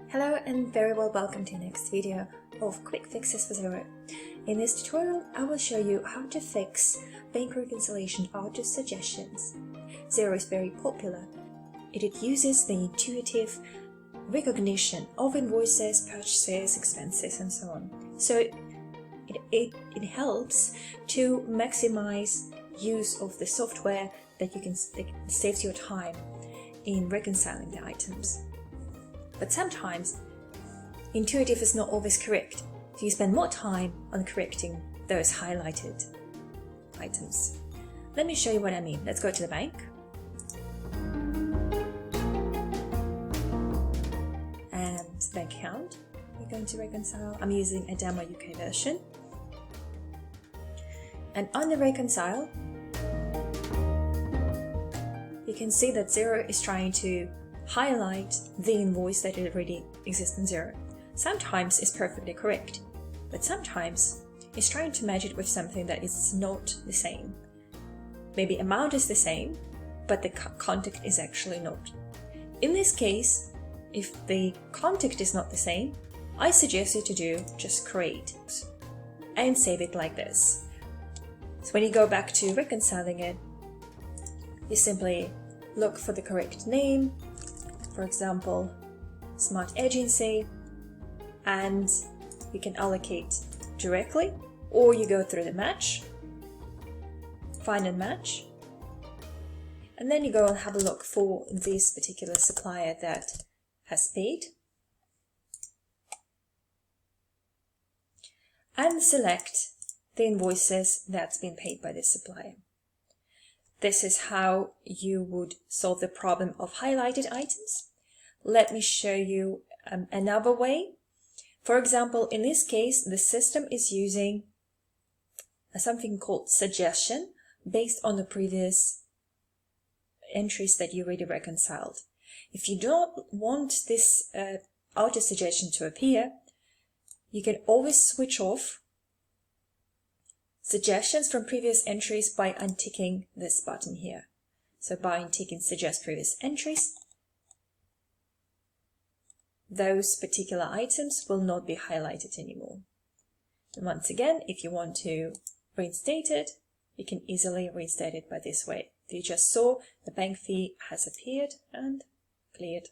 Hello and very well welcome to the next video of Quick Fixes for Xero. In this tutorial, I will show you how to fix bank reconciliation auto suggestions. Xero is very popular. It uses the intuitive recognition of invoices, purchases, expenses, and so on. So it helps to maximize use of the software that saves your time in reconciling the items. But sometimes, intuitive is not always correct, so you spend more time on correcting those highlighted items. Let me show you what I mean. Let's go to the bank. And bank account, we're going to reconcile. I'm using a demo UK version. And on the reconcile, you can see that Xero is trying to highlight the invoice that already exists in Xero. Sometimes it's perfectly correct, but sometimes it's trying to match it with something that is not the same. Maybe amount is the same, but the context is actually not. In this case, if the context is not the same, I suggest you to do just create and save it like this. So when you go back to reconciling it, you simply look for the correct name, for example, Smart Agency, and you can allocate directly, or you go through the match, find and match, and then you go and have a look for this particular supplier that has paid, and select the invoices that's been paid by this supplier. This is how you would solve the problem of highlighted items. Let me show you another way. For example, in this case, the system is using something called suggestion based on the previous entries that you already reconciled. If you don't want this auto suggestion to appear, you can always switch off suggestions from previous entries by unticking this button here. So by unticking suggest previous entries, those particular items will not be highlighted anymore. And once again, if you want to reinstate it, you can easily reinstate it by this way. You just saw the bank fee has appeared and cleared.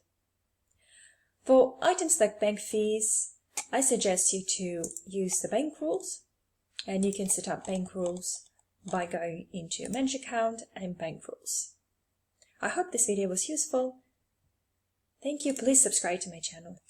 For items like bank fees, I suggest you to use the bank rules. And you can set up bank rules by going into your manage account and bank rules. I hope this video was useful. Thank you. Please subscribe to my channel.